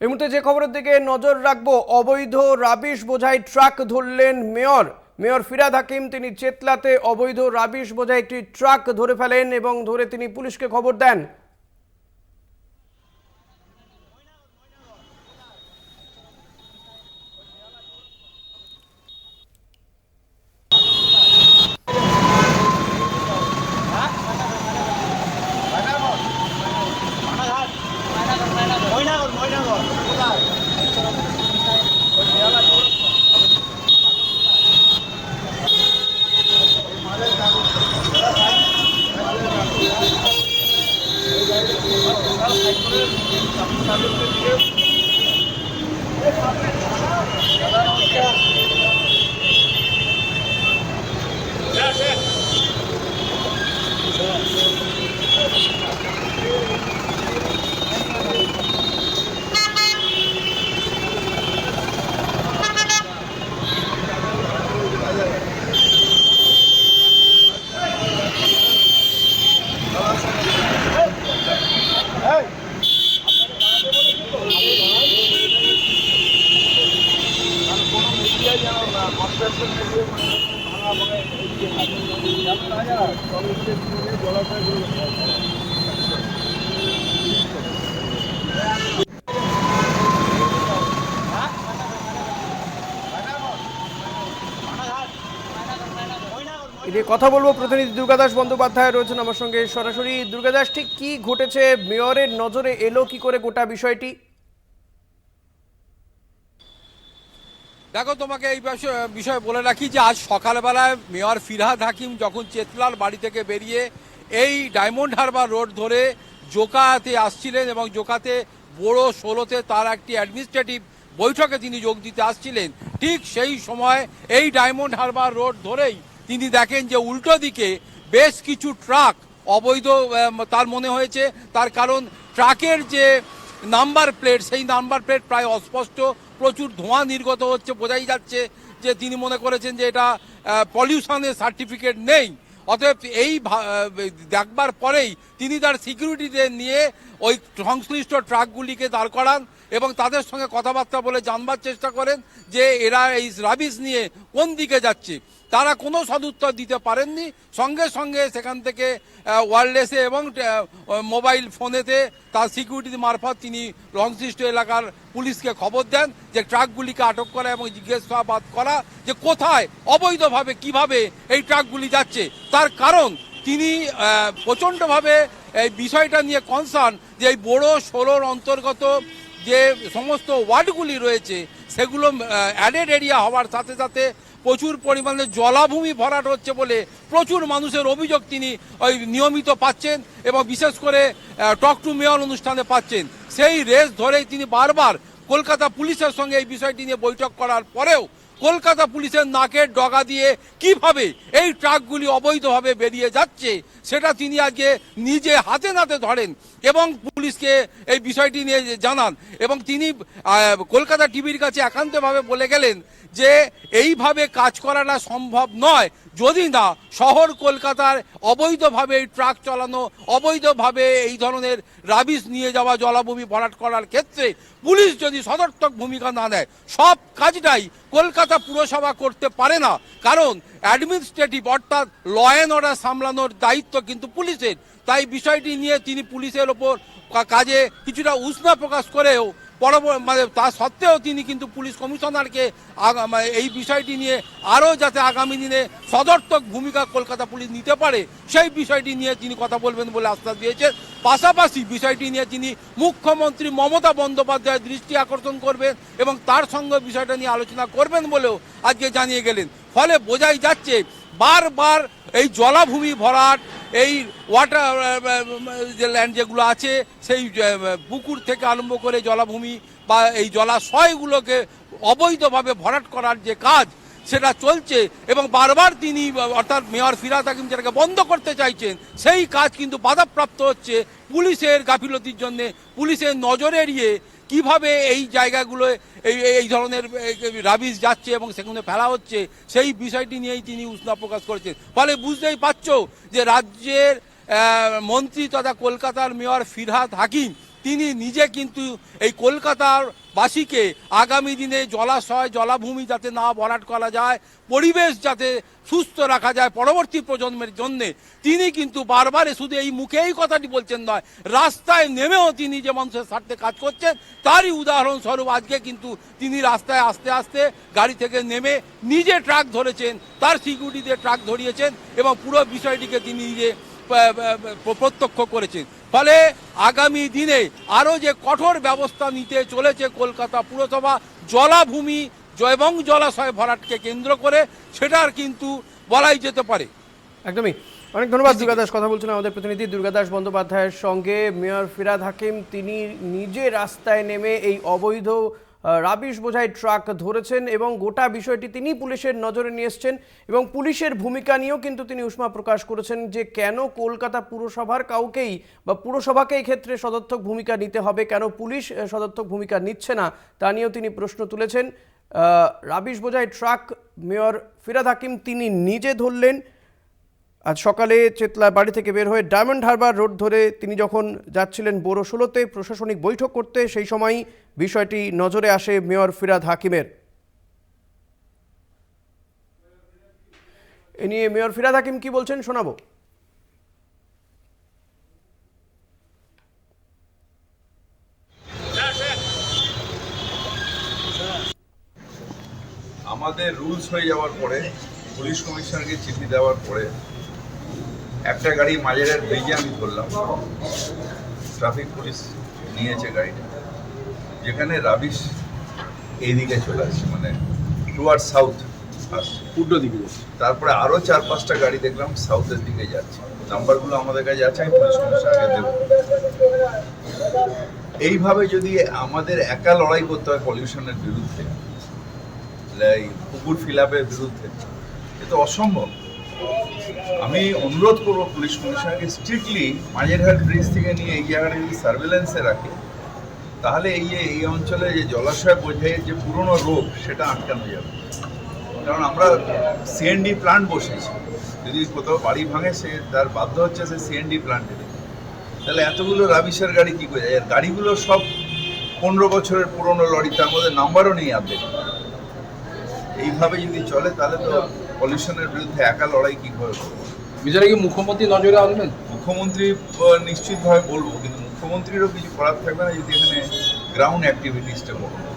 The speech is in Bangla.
এই মুহূর্তে যে খবরের দিকে নজর রাখবো, অবৈধ রাবিশ বোঝাই ট্রাক ধরলেন মেয়র ফিরহাদ হাকিম। তিনি চেতলাতে অবৈধ রাবিশ বোঝাই একটি ট্রাক ধরে ফেলেন এবং ধরে তিনি পুলিশকে খবর দেন। এদিকে কথা বলবো, প্রতিনিধি দুর্গাদাস বন্দ্যোপাধ্যায় রয়েছেন আমার সঙ্গে সরাসরি। দুর্গাদাস, ঠিক কি ঘটেছে, মেয়রের নজরে এলো কি করে গোটা বিষয়টি? দেখো, তোমাকে এই বিষয়ে বলে রাখি যে আজ সকালবেলায় মেয়র ফিরহাদ হাকিম যখন চেতলার বাড়ি থেকে বেরিয়ে এই ডায়মন্ড হারবার রোড ধরে জোকাতে আসছিলেন এবং জোকাতে বড় ষোলোতে তার একটি অ্যাডমিনিস্ট্রেটিভ বৈঠকে তিনি যোগ দিতে আসছিলেন, ঠিক সেই সময় এই ডায়মন্ড হারবার রোড ধরেই তিনি দেখেন যে উল্টো দিকে বেশ কিছু ট্রাক অবৈধ, তার মনে হয়েছে, তার কারণ ট্রাকের যে নাম্বার প্লেট, সেই নাম্বার প্লেট প্রায় অস্পষ্ট, প্রচুর ধোঁয়া নির্গত হচ্ছে, বোঝাই যাচ্ছে যে তিনি মনে করেছেন যে এটা পলিউশনের সার্টিফিকেট নেই। অতএব এই দেখবার পরেই তিনি তার সিকিউরিটিদের নিয়ে ওই সংশ্লিষ্ট ট্রাকগুলিকে দাঁড় করান এবং তাদের সঙ্গে কথাবার্তা বলে জানবার চেষ্টা করেন যে এরা এই রাবিশ নিয়ে কোন দিকে যাচ্ছে। তারা কোনো সদুত্তর দিতে পারেননি। সঙ্গে সঙ্গে সেখান থেকে ওয়্যারলেসে এবং মোবাইল ফোনেতে তার সিকিউরিটি মারফত তিনি সংশ্লিষ্ট এলাকার পুলিশকে খবর দেন যে ট্রাকগুলিকে আটক করা এবং জিজ্ঞাসাবাদ করা যে কোথায় অবৈধভাবে কিভাবে এই ট্রাকগুলি যাচ্ছে। তার কারণ তিনি প্রচণ্ডভাবে এই বিষয়টা নিয়ে কনসার্ন যে এই বড় ষোলোর অন্তর্গত যে সমস্ত ওয়ার্ডগুলি রয়েছে সেগুলো অ্যাডেড এরিয়া হওয়ার সাথে সাথে প্রচুর পরিমাণে জলাভূমি ভরাট হচ্ছে বলে প্রচুর মানুষের অভিযোগ তিনি ওই নিয়মিত পাচ্ছেন এবং বিশেষ করে টক টু মেয়র অনুষ্ঠানে পাচ্ছেন। সেই রেস ধরেই তিনি বারবার কলকাতা পুলিশের সঙ্গে এই বিষয়টি নিয়ে বৈঠক করার পরেও কলকাতা পুলিশের নাকের ডগা দিয়ে কিভাবে এই ট্রাকগুলি অবৈধভাবে বেরিয়ে যাচ্ছে সেটা তিনি আজকে নিজে হাতে নাতে ধরেন এবং পুলিশকে এই বিষয়টি নিয়ে জানান এবং তিনি কলকাতা টিভির কাছে একান্তভাবে বলে গেলেন যে এইভাবে কাজ করাটা সম্ভব নয় যদি না শহর কলকাতার অবৈধভাবে এই ট্রাক চালানো, অবৈধভাবে এই ধরনের রাবিশ নিয়ে যাওয়া, জলাভূমি ভরাট করার ক্ষেত্রে পুলিশ যদি সদর্থক ভূমিকা না নেয়। সব কাজটাই কলকাতা পুরসভা করতে পারে না, কারণ অ্যাডমিনিস্ট্রেটিভ অর্থাৎ ল অ্যান্ড অর্ডার সামলানোর দায়িত্ব কিন্তু পুলিশের। তাই বিষয়টি নিয়ে তিনি পুলিশের ওপর কাজে কিছুটা উষ্ণা প্রকাশ করেও মানে তা সত্ত্বেও তিনি কিন্তু পুলিশ কমিশনারকে এই বিষয়টি নিয়ে আরও যাতে আগামী দিনে সদর্থক ভূমিকা কলকাতা পুলিশ নিতে পারে সেই বিষয়টি নিয়ে তিনি কথা বলবেন বলে আশ্বাস দিয়েছেন। পাশাপাশি বিষয়টি নিয়ে তিনি মুখ্যমন্ত্রী মমতা বন্দ্যোপাধ্যায়ের দৃষ্টি আকর্ষণ করবেন এবং তার সঙ্গে বিষয়টা নিয়ে আলোচনা করবেন বলেও আজকে জানিয়ে গেলেন। ফলে বোঝাই যাচ্ছে বারবার এই জলাভূমি ভরাট, এই ওয়াটার যে ল্যান্ড যেগুলো আছে সেই পুকুর থেকে আরম্ভ করে জলাভূমি বা এই জলাশয়গুলোকে অবৈধভাবে ভরাট করার যে কাজ সেটা চলছে এবং বারবার তিনি অর্থাৎ মেয়র ফিরহাদ হাকিম যেটাকে বন্ধ করতে চাইছেন সেই কাজ কিন্তু বাধাপ্রাপ্ত হচ্ছে পুলিশের গাফিলতির জন্যে। পুলিশের নজর এড়িয়ে কিভাবে এই জায়গাগুলো এই ধরনের রাবিশ যাচ্ছে এবং সেখানে ফেলা হচ্ছে সেই বিষয়টি নিয়েই তিনি উষ্ণা প্রকাশ করেছেন। ফলে বুঝতেই পারছো যে রাজ্যের মন্ত্রী তথা কলকাতার মেয়র ফিরহাদ হাকিম তিনি নিজে কিন্তু এই কলকাতার বাসীকে আগামী দিনে জলাশয় জলাভূমি যাতে না ভরাট করা যায়, পরিবেশ যাতে সুস্থ রাখা যায় পরবর্তী প্রজন্মের জন্যে, তিনি কিন্তু বারবার শুধু এই মুখে এই কথাটি বলছেন নয়, রাস্তায় নেমেও তিনি যে মানুষের স্বার্থে কাজ করছেন তারই উদাহরণস্বরূপ আজকে কিন্তু তিনি রাস্তায় আস্তে আস্তে গাড়ি থেকে নেমে নিজে ট্রাক ধরেছেন, তার সিকিউরিটিতে ট্রাক ধরিয়েছেন এবং পুরো বিষয়টিকে তিনি নিজে প্রত্যক্ষ করেছেন। ফলে আগামী দিনে আরও যে কঠোর ব্যবস্থা নিতে চলেছে কলকাতা পুরসভা জলাভূমি এবং জলাশয় ভরাটকে কেন্দ্র করে, সেটার কিন্তু বলাই যেতে পারে। একদমই, অনেক ধন্যবাদ দুর্গাদাস। কথা বলছিলেন আমাদের প্রতিনিধি দুর্গাদাস বন্দ্যোপাধ্যায়ের সঙ্গে। মেয়র ফিরহাদ হাকিম তিনি নিজে রাস্তায় নেমে এই অবৈধ রাবিশ বোঝাই ট্রাক ধরেছেন এবং গোটা বিষয়টি তিনি পুলিশের নজরে নিয়ে এসছেন এবং পুলিশের ভূমিকা নিয়েও কিন্তু তিনি উষ্মা প্রকাশ করেছেন যে কেন কলকাতা পুরসভার কাউকেই বা পুরসভাকে এই ক্ষেত্রে সদর্থক ভূমিকা নিতে হবে, কেন পুলিশ সদর্থক ভূমিকা নিচ্ছে না, তা নিয়েও তিনি প্রশ্ন তুলেছেন। রাবিশ বোঝাই ট্রাক মেয়র ফিরহাদ হাকিম তিনি নিজে ধরলেন। আজ সকালে চেতলা বাড়ি থেকে বের হয়ে ডায়মন্ড হারবার রোড ধরে তিনি যখন যাচ্ছিলেন বোরো 16-তে প্রশাসনিক বৈঠক করতে, সেই সময়ই বিষয়টি নজরে আসে মেয়র ফিরহাদ হাকিমের। এ নিয়ে মেয়র ফিরহাদ হাকিম কি বলছেন শোনাবো। আমাদের রুলস হয়ে যাওয়ার পরে, পুলিশ কমিশনারকে চিঠি দেওয়ার পরে একটা গাড়ি মাঝের ব্রিজে আমি ধরলাম, ট্রাফিক পুলিশ নিয়েছে গাড়িটা, যেখানে রাবিশ এইদিকে চলে আসছে, মানে টুয়ার্ড সাউথ আসছে, পূর্ব দিকে। তারপরে আরও 4-5টা গাড়ি দেখলাম সাউথের দিকে যাচ্ছে। নাম্বারগুলো আমাদের কাছে আছে, আমি পুলিশ কমিশনারকে দেবো। এইভাবে যদি আমাদের একা লড়াই করতে হয় পলিউশনের বিরুদ্ধে, এই পুকুর ফিলাপের বিরুদ্ধে, এ তো অসম্ভব। আমি অনুরোধ করবো পুলিশ কমিশনারকে স্ট্রিক্টলি মাঝেরহাট ব্রিজ থেকে নিয়ে এই জায়গাটা যদি সার্ভেলেন্সে রাখে, তাহলে এই অঞ্চলে যে জলাশয় বোঝাইয়ের যে পুরনো রোগ সেটা আটকানো যাবে। কারণ আমরা সিএনডি প্ল্যান্ট বসেছি, যদি কোথাও বাড়ি ভাঙে সে তার বাধ্য হচ্ছে সে সিএনডি প্ল্যান্টে, তাহলে এতগুলো রাবিশের গাড়ি কী করে যায়? গাড়িগুলো সব 15 বছরের পুরনো লরি, তার মধ্যে নাম্বারও নেই অর্ধেক। এইভাবে যদি চলে তাহলে তো পলিউশনের বিরুদ্ধে একা লড়াই কীভাবে করবো? বিষয়টা কি মুখ্যমন্ত্রী নজরে আনবেন? মুখ্যমন্ত্রী নিশ্চিতভাবে বলবো, কিন্তু মুখ্যমন্ত্রীরও কিছু করার থাকবে না যদি এখানে গ্রাউন্ড অ্যাক্টিভিটিসটা বলবো।